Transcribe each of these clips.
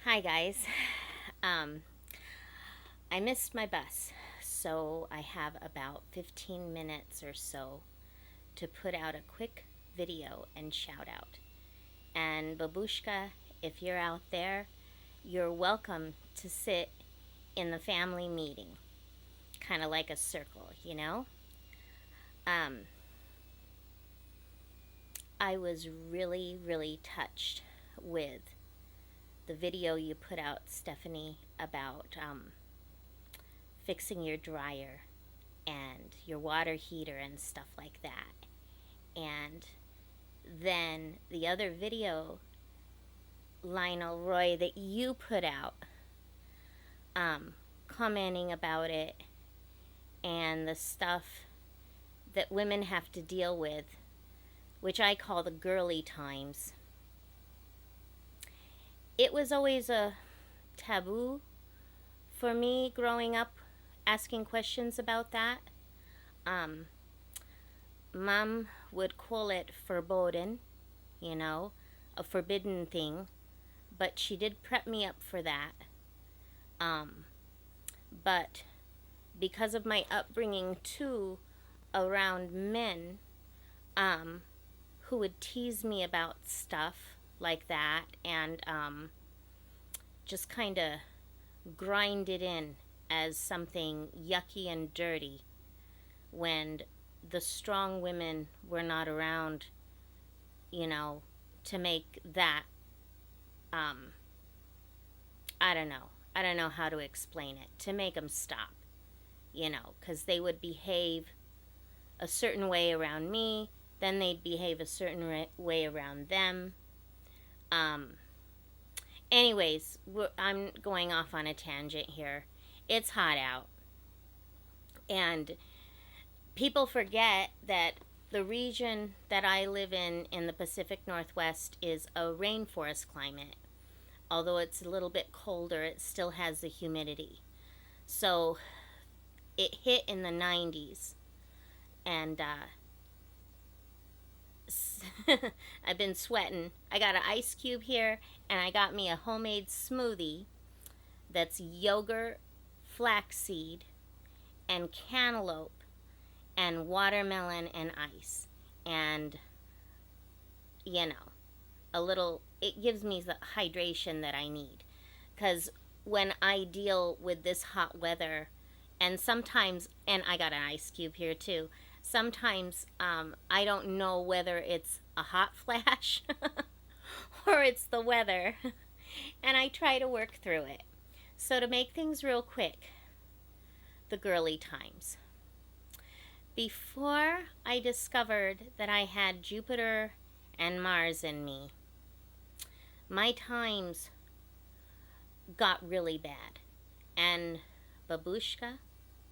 Hi guys. Um, I missed my bus, so I have about 15 minutes or so to put out a quick video and shout out. And Babushka, if you're out there, you're welcome to sit in the family meeting, kind of like a circle, you know? Um, I was really, really touched with the video you put out, Stephanie, about fixing your dryer and your water heater and stuff like that. And then the other video, Lionel Roy, that you put out, um, commenting about it and the stuff that women have to deal with, which I call the girly times. It was always a taboo for me growing up asking questions about that. Um, Mom would call it forbidden, you know, a forbidden thing, but she did prep me up for that. Um, but because of my upbringing too around men, um, who would tease me about stuff like that and just kind of grind it in as something yucky and dirty when the strong women were not around, you know, to make that, um, I don't know. I don't know how to explain it. To make them stop, you know, because they would behave a certain way around me, then they'd behave a certain way around them. Um, anyways, I'm going off on a tangent here. It's hot out, and people forget that the region that I live in the Pacific Northwest is a rainforest climate. Although it's a little bit colder, it still has the humidity. So it hit in the 90s, and I've been sweating. I got an ice cube here, and I got me a homemade smoothie that's yogurt, flaxseed, and cantaloupe, and watermelon and ice. And, you know, a little, it gives me the hydration that I need. Because when I deal with this hot weather, and sometimes, and I got an ice cube here too, sometimes I don't know whether it's a hot flash or it's the weather, and I try to work through it. So, to make things real quick, the girly times. Before I discovered that I had Jupiter and Mars in me, my times got really bad. And Babushka,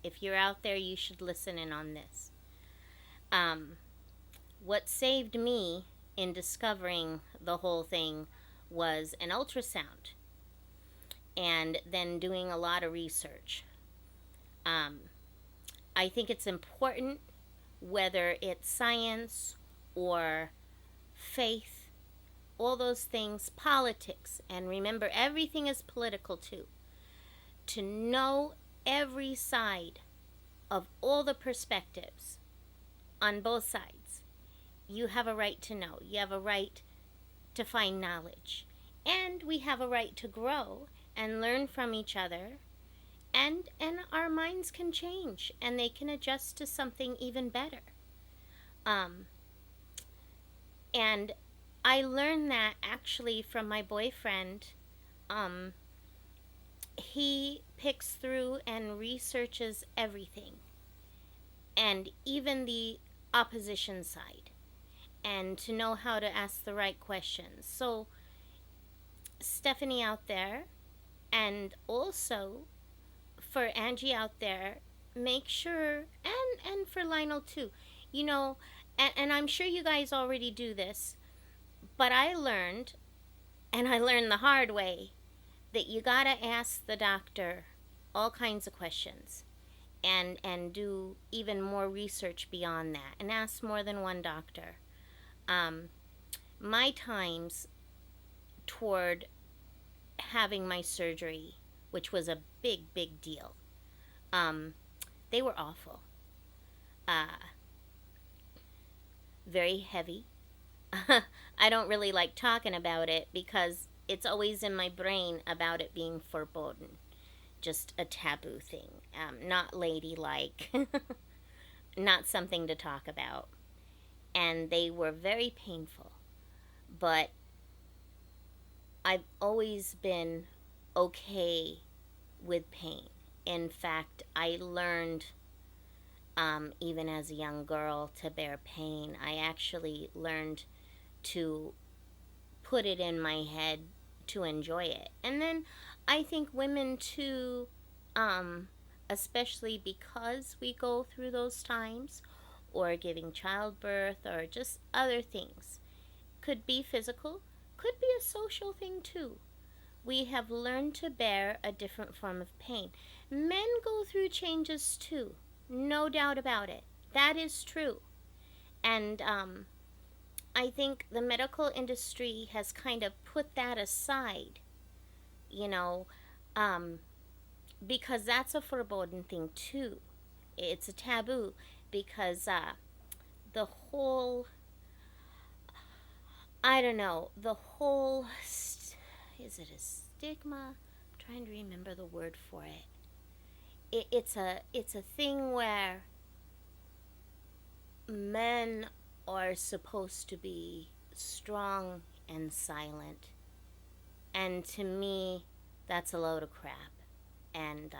if you're out there, you should listen in on this. Um, what saved me in discovering the whole thing was an ultrasound and then doing a lot of research. Um, I think it's important, whether it's science or faith, all those things, politics, and remember, everything is political too, to know every side of all the perspectives on both sides. You have a right to know. You have a right to find knowledge. And we have a right to grow and learn from each other. And our minds can change and they can adjust to something even better. Um, and I learned that actually from my boyfriend. Um, he picks through and researches everything, and even the opposition side, and to know how to ask the right questions. So, Stephanie out there, and also for Angie out there, make sure, and for Lionel too, you know, and I'm sure you guys already do this, but I learned, and I learned the hard way, that you gotta ask the doctor all kinds of questions and do even more research beyond that and ask more than one doctor. Um, my times toward having my surgery, which was a big, big deal, um, they were awful. Uh, very heavy. I don't really like talking about it because it's always in my brain about it being forbidden, just a taboo thing, not ladylike, not something to talk about. And they were very painful, but I've always been okay with pain. In fact, I learned, even as a young girl, to bear pain. I actually learned to put it in my head to enjoy it. And then I think women too, um, especially because we go through those times, or giving childbirth, or just other things, could be physical, could be a social thing too. We have learned to bear a different form of pain. Men go through changes too, no doubt about it. That is true. And I think the medical industry has kind of put that aside, you know, um, because that's a forbidden thing too. It's a taboo because the whole, I don't know, the whole, is it a stigma? I'm trying to remember the word for it. It's a thing where men are supposed to be strong and silent, and to me, that's a load of crap. And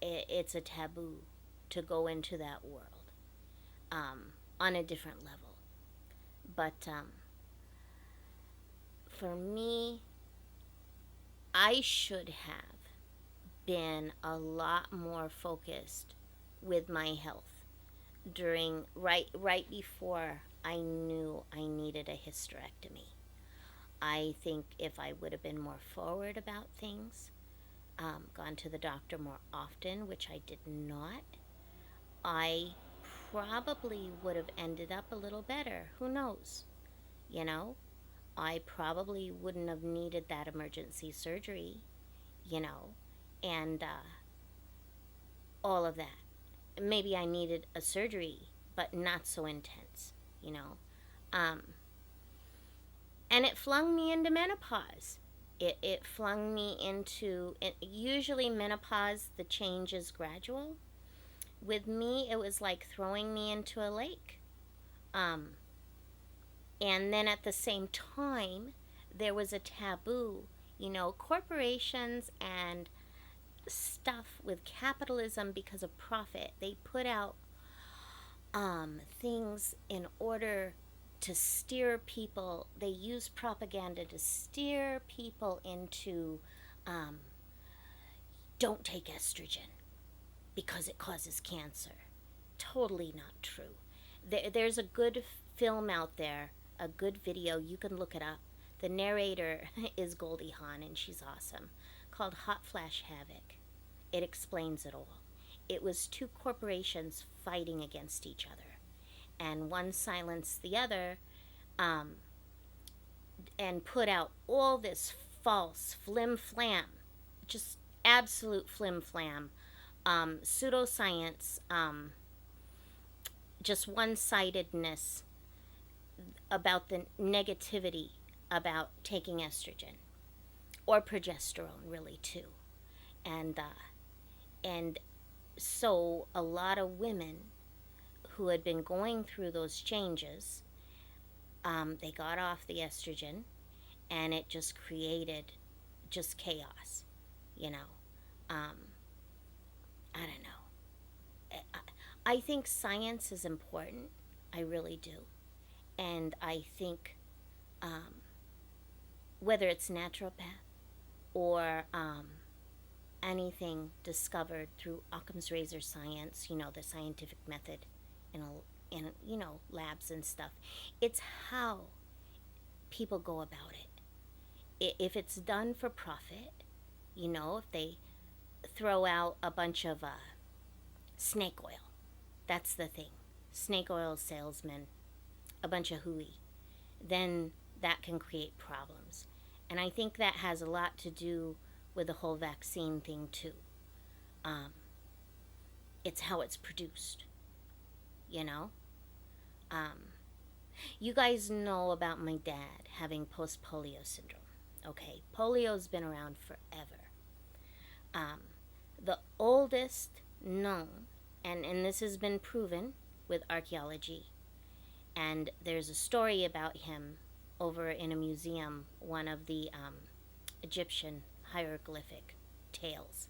it's a taboo to go into that world, on a different level. But for me, I should have been a lot more focused with my health during right before I knew I needed a hysterectomy. I think if I would have been more forward about things, gone to the doctor more often, which I did not, I probably would have ended up a little better. Who knows? You know, I probably wouldn't have needed that emergency surgery, you know, and all of that. Maybe I needed a surgery, but not so intense, you know. Um, and it flung me into menopause. It flung me into, usually menopause, the change is gradual. With me, it was like throwing me into a lake. Um, and then at the same time, there was a taboo. You know, corporations and stuff with capitalism, because of profit, they put out things in order to steer people. They use propaganda to steer people into, um, don't take estrogen because it causes cancer. Totally not true. There's a good film out there, a good video. You can look it up. The narrator is Goldie Hawn, and she's awesome, called Hot Flash Havoc. It explains it all. It was two corporations fighting against each other, and one silenced the other, um, and put out all this false flim flam, just absolute flim flam, pseudoscience, just one sidedness about the negativity about taking estrogen or progesterone, really, too. And, and so a lot of women who had been going through those changes, they got off the estrogen, and it just created just chaos, you know. Um, I don't know. I think science is important. I really do. And I think, um, whether it's naturopath or anything discovered through Occam's razor science, you know, the scientific method in you know, labs and stuff, it's how people go about it. If it's done for profit, you know, if they throw out a bunch of snake oil, that's the thing. Snake oil salesmen, a bunch of hooey, then that can create problems. And I think that has a lot to do with the whole vaccine thing, too. Um, it's how it's produced, you know? Um, you guys know about my dad having post polio syndrome. Okay, polio's been around forever. Um, the oldest known, and this has been proven with archaeology, and there's a story about him over in a museum, one of the Egyptian hieroglyphic tales.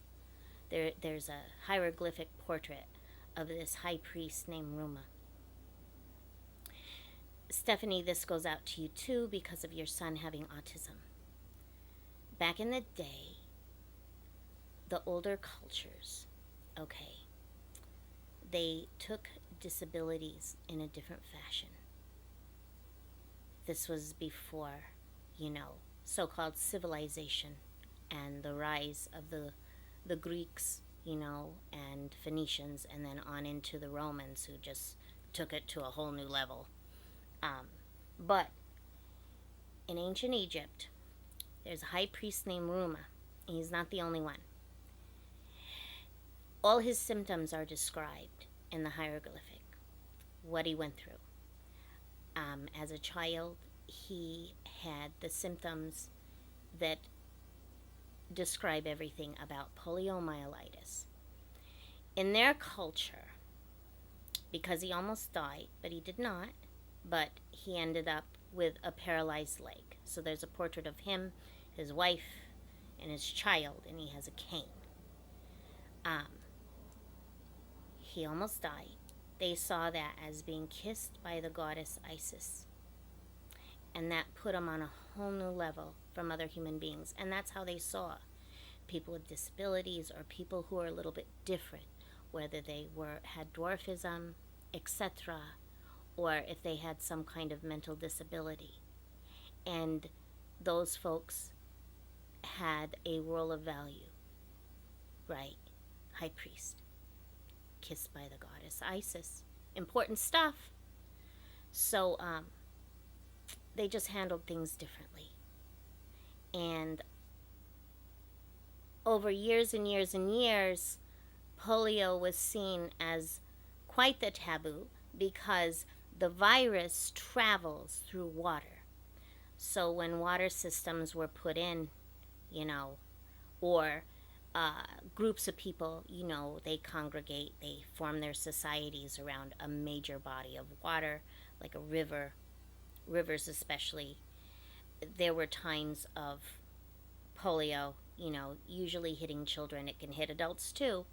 There's a hieroglyphic portrait of this high priest named Ruma. Stephanie, this goes out to you too because of your son having autism. Back in the day, the older cultures, okay, they took disabilities in a different fashion. This was before, so-called civilization and the rise of the Greeks, and Phoenicians, and then on into the Romans, who just took it to a whole new level. But in ancient Egypt, there's a high priest named Ruma. He's not the only one. All his symptoms are described in the hieroglyphic, what he went through. As a child, he had the symptoms that describe everything about poliomyelitis. In their culture, because he almost died, but he did not, but he ended up with a paralyzed leg. So there's a portrait of him, his wife, and his child, and he has a cane. He almost died. They saw that as being kissed by the goddess Isis. And that put him on a whole new level from other human beings. And that's how they saw people with disabilities or people who are a little bit different, whether they had dwarfism, etc., or if they had some kind of mental disability. And those folks had a role of value, right? High priest, kissed by the goddess Isis. Important stuff. So they just handled things differently. And over years and years and years, polio was seen as quite the taboo because the virus travels through water. So when water systems were put in, or groups of people, they congregate, they form their societies around a major body of water, like a river, rivers especially. There were times of polio, usually hitting children. It can hit adults too.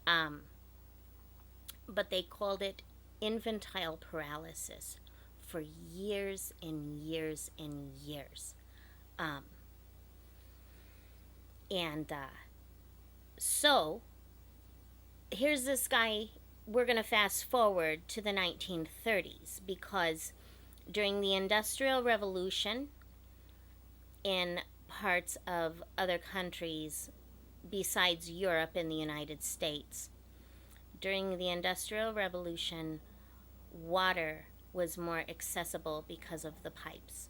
But they called it infantile paralysis for years and years and years. So here's this guy. We're going to fast forward to the 1930s because during the Industrial Revolution in parts of other countries besides Europe and the United States, during the Industrial Revolution, water was more accessible because of the pipes.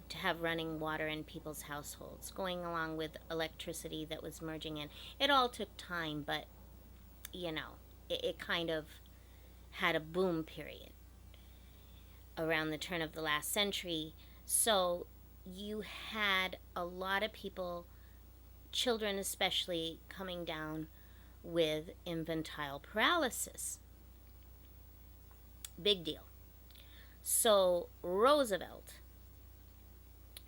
To have running water in people's households, going along with electricity that was merging in. It all took time, but, it kind of had a boom period around the turn of the last century. So you had a lot of people, children especially, coming down with infantile paralysis. Big deal. So Roosevelt,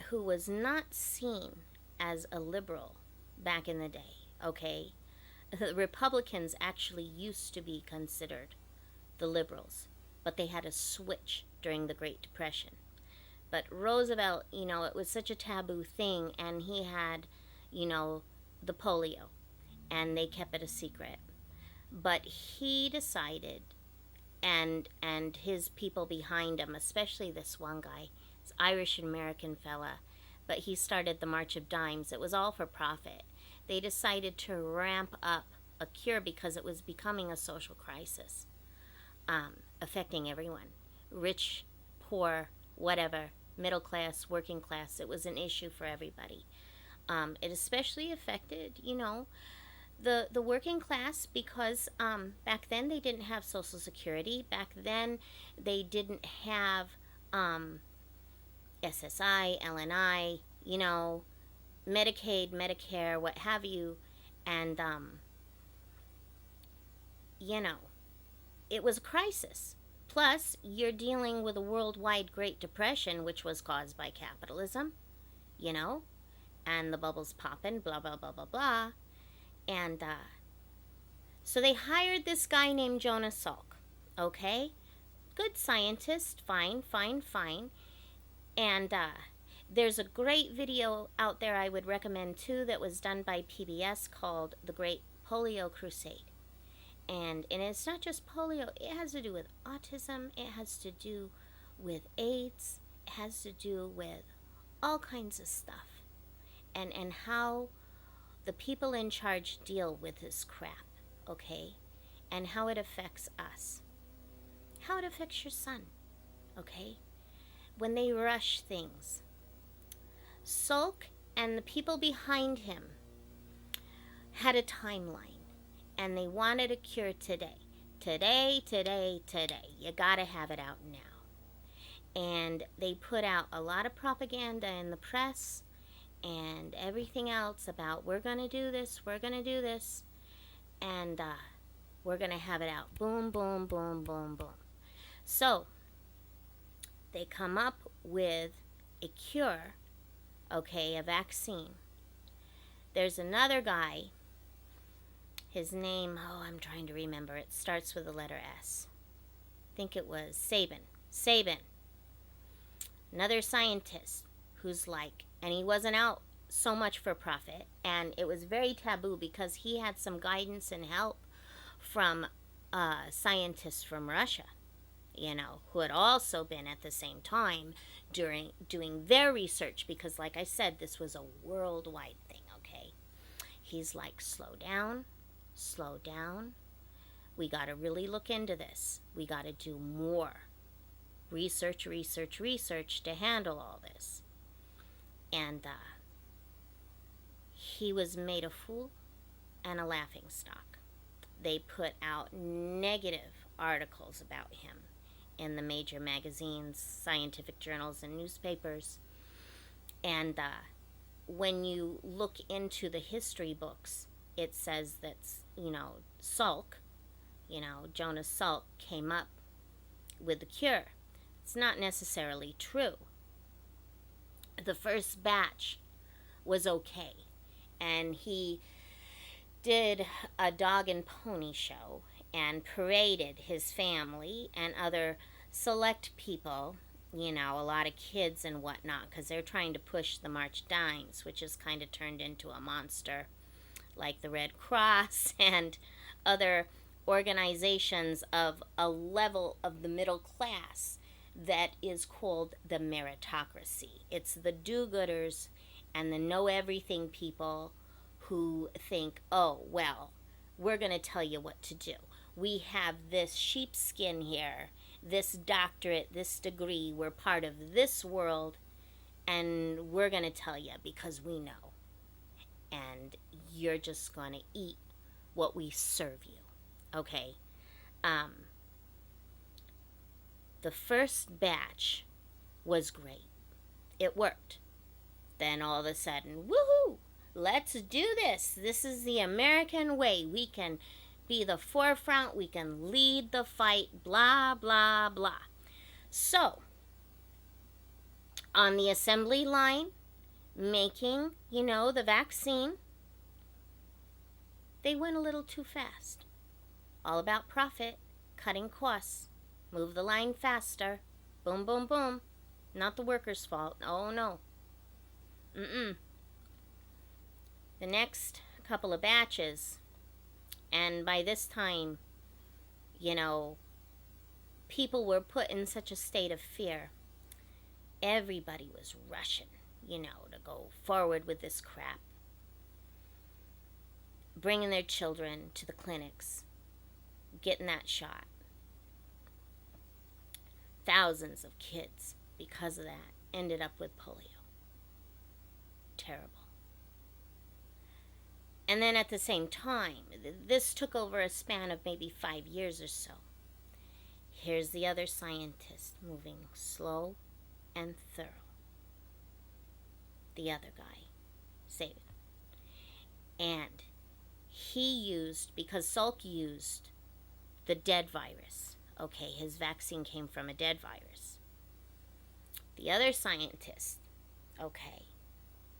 who was not seen as a liberal back in the day, okay? The Republicans actually used to be considered the liberals, but they had a switch during the Great Depression. But Roosevelt, it was such a taboo thing, and he had, the polio, and they kept it a secret. But he decided, and his people behind him, especially this one guy, this Irish American fella, but he started the March of Dimes. It was all for profit. They decided to ramp up a cure because it was becoming a social crisis, affecting everyone, rich, poor, whatever, middle class, working class. It was an issue for everybody. It especially affected, the working class because back then they didn't have Social Security. Back then they didn't have SSI, LNI, Medicaid, Medicare, what have you. And, you know, it was a crisis. Plus, you're dealing with a worldwide Great Depression, which was caused by capitalism, you know, and the bubbles popping, blah, blah, blah, blah, blah. And so they hired this guy named Jonas Salk, okay? Good scientist, fine, fine, fine. And there's a great video out there I would recommend too that was done by PBS called The Great Polio Crusade. And it's not just polio, it has to do with autism, it has to do with AIDS, it has to do with all kinds of stuff. And how the people in charge deal with this crap, okay? And how it affects us. How it affects your son, okay? When they rush things. Salk and the people behind him had a timeline. And they wanted a cure today. Today, today, today. You gotta have it out now. And they put out a lot of propaganda in the press and everything else about we're gonna do this, we're gonna do this, and we're gonna have it out. Boom, boom, boom, boom, boom. So, they come up with a cure, okay, a vaccine. There's another guy. His name, I'm trying to remember. It starts with the letter S. I think it was Sabin. Another scientist who's like, and he wasn't out so much for profit. And it was very taboo because he had some guidance and help from scientists from Russia, who had also been at the same time doing their research because, like I said, this was a worldwide thing, okay? He's like, slow down. We got to really look into this. We got to do more research to handle all this. And he was made a fool and a laughing stock. They put out negative articles about him in the major magazines, scientific journals, and newspapers. And when you look into the history books, it says that, Salk, Jonas Salk came up with the cure. It's not necessarily true. The first batch was okay. And he did a dog and pony show and paraded his family and other select people, a lot of kids and whatnot, because they're trying to push the March Dimes, which has kind of turned into a monster like the Red Cross and other organizations of a level of the middle class that is called the meritocracy. It's the do-gooders and the know-everything people who think, oh, well, we're going to tell you what to do. We have this sheepskin here, this doctorate, this degree. We're part of this world, and we're going to tell you because we know. And you're just going to eat what we serve you, okay? The first batch was great. It worked. Then all of a sudden, woohoo, let's do this. This is the American way. We can be the forefront. We can lead the fight, blah, blah, blah. So, on the assembly line, making, the vaccine, they went a little too fast. All about profit, cutting costs, move the line faster, boom, boom, boom. Not the workers' fault. Oh, no. The next couple of batches, and by this time, people were put in such a state of fear. Everybody was rushing, to go forward with this crap. Bringing their children to the clinics, getting that shot. Thousands of kids because of that. ended up with polio. Terrible. And then at the same time, this took over a span of maybe 5 years or so. Here's the other scientist moving slow and thorough. The other guy, Saban. And he used, because Salk used the dead virus. Okay, his vaccine came from a dead virus. The other scientist, okay,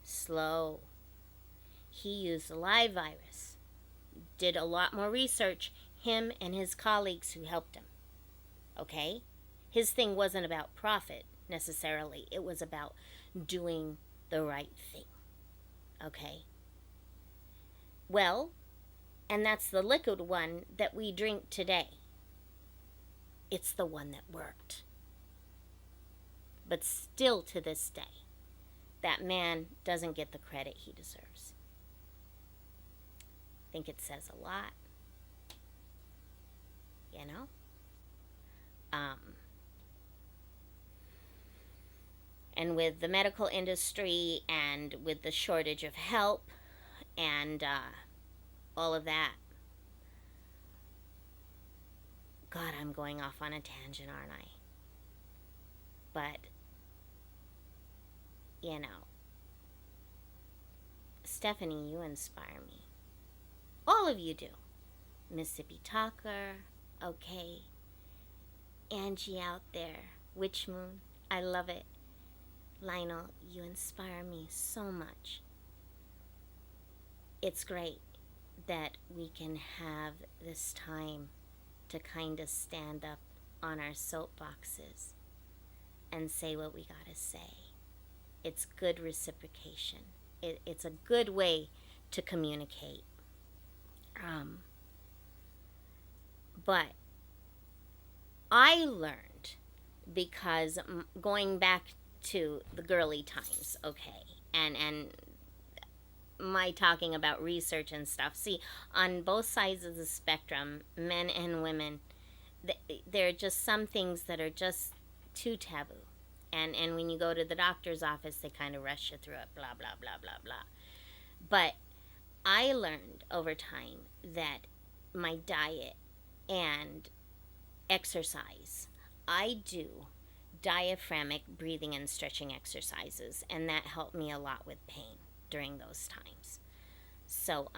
slow. He used a live virus. Did a lot more research, him and his colleagues who helped him. Okay? His thing wasn't about profit necessarily. It was about doing the right thing. Okay? Well, and that's the liquid one that we drink today. It's the one that worked. But still to this day, that man doesn't get the credit he deserves. I think it says a lot. You know? And with the medical industry and with the shortage of help and all of that. God, I'm going off on a tangent, aren't I? But, you know, Stephanie, you inspire me. All of you do. Mississippi Talker, okay. Angie out there, Witch Moon, I love it. Lionel, you inspire me so much. It's great that we can have this time to kind of stand up on our soapboxes and say what we gotta say. It's good reciprocation. It's a good way to communicate. But I learned, because going back to the girly times, okay, and my talking about research and stuff. See, on both sides of the spectrum, men and women, there are just some things that are just too taboo. And when you go to the doctor's office, they kind of rush you through it, blah, blah, blah, blah, blah. But I learned over time that my diet and exercise, I do diaphragmic breathing and stretching exercises, and that helped me a lot with pain during those times. So,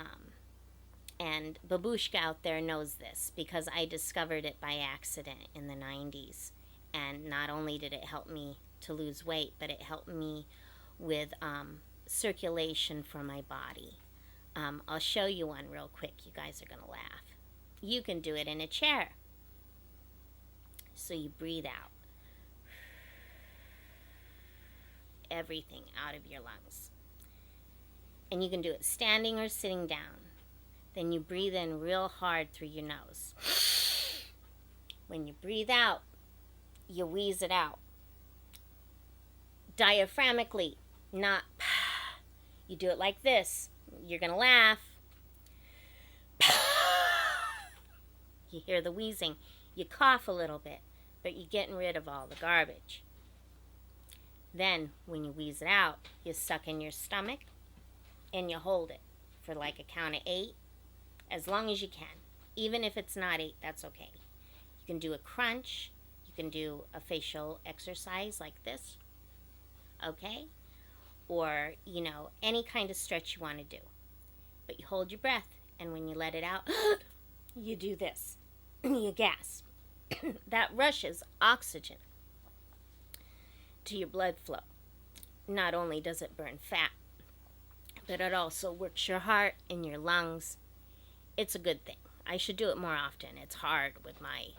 and Babushka out there knows this, because I discovered it by accident in the 90s. And not only did it help me to lose weight, but it helped me with circulation for my body. I'll show you one real quick. You guys are going to laugh. You can do it in a chair. So you breathe out everything out of your lungs. And you can do it standing or sitting down. Then you breathe in real hard through your nose. When you breathe out, you wheeze it out. Diaphragmically, not you do it like this. You're going to laugh. You hear the wheezing. You cough a little bit, but you're getting rid of all the garbage. Then, when you wheeze it out, you suck in your stomach and you hold it for like a count of 8, as long as you can. Even if it's not 8, that's okay. You can do a crunch. You can do a facial exercise like this, okay? Or, you know, any kind of stretch you want to do. But you hold your breath, and when you let it out, you do this. You gasp. That rushes oxygen to your blood flow. Not only does it burn fat, but it also works your heart and your lungs. It's a good thing. I should do it more often. It's hard with my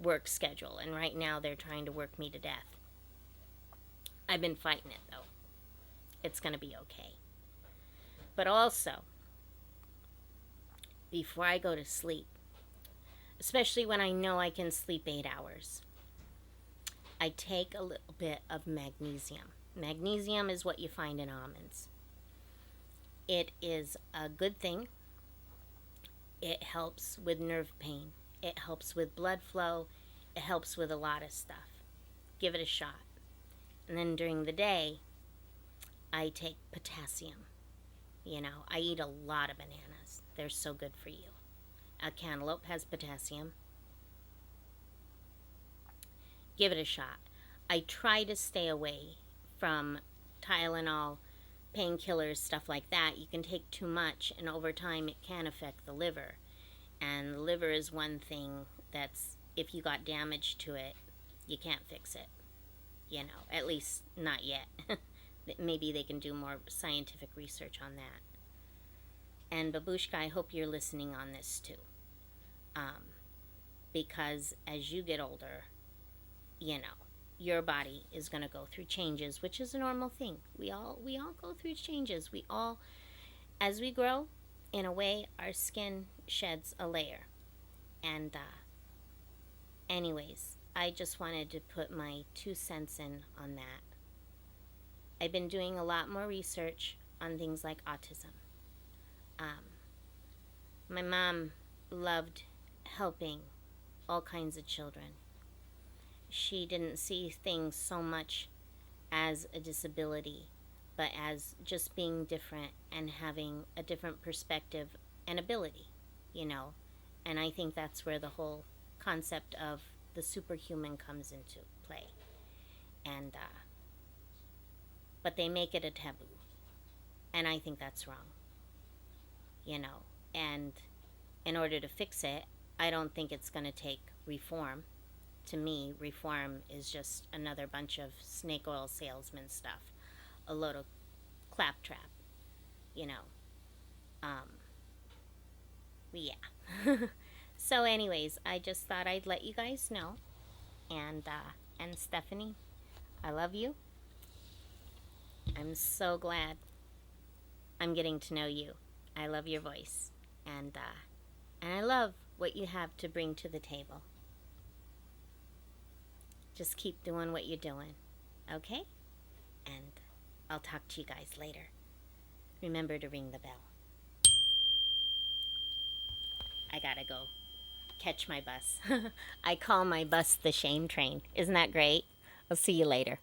work schedule, and right now they're trying to work me to death. I've been fighting it, though. It's going to be okay. But also, before I go to sleep, especially when I know I can sleep 8 hours, I take a little bit of magnesium. Magnesium is what you find in almonds. It is a good thing. It helps with nerve pain. It helps with blood flow. It helps with a lot of stuff. Give it a shot. And then during the day, I take potassium. I eat a lot of bananas. They're so good for you. A cantaloupe has potassium. Give it a shot. I try to stay away from Tylenol, painkillers, stuff like that. You can take too much, and over time it can affect the liver. And the liver is one thing that's, if you got damage to it, you can't fix it. At least not yet. Maybe they can do more scientific research on that. And Babushka, I hope you're listening on this too. Because as you get older, your body is going to go through changes, which is a normal thing. We all go through changes. As we grow, in a way, our skin sheds a layer. And anyways, I just wanted to put my 2 cents in on that. I've been doing a lot more research on things like autism. My mom loved helping all kinds of children. She didn't see things so much as a disability, but as just being different and having a different perspective and ability, And I think that's where the whole concept of the superhuman comes into play. And, but they make it a taboo. And I think that's wrong. And in order to fix it, I don't think it's going to take reform. To me, reform is just another bunch of snake oil salesman stuff. A load of claptrap, Yeah. So anyways, I just thought I'd let you guys know. And Stephanie, I love you. I'm so glad I'm getting to know you. I love your voice. And I love what you have to bring to the table. Just keep doing what you're doing, okay? And I'll talk to you guys later. Remember to ring the bell. I gotta go catch my bus. I call my bus the shame train. Isn't that great? I'll see you later.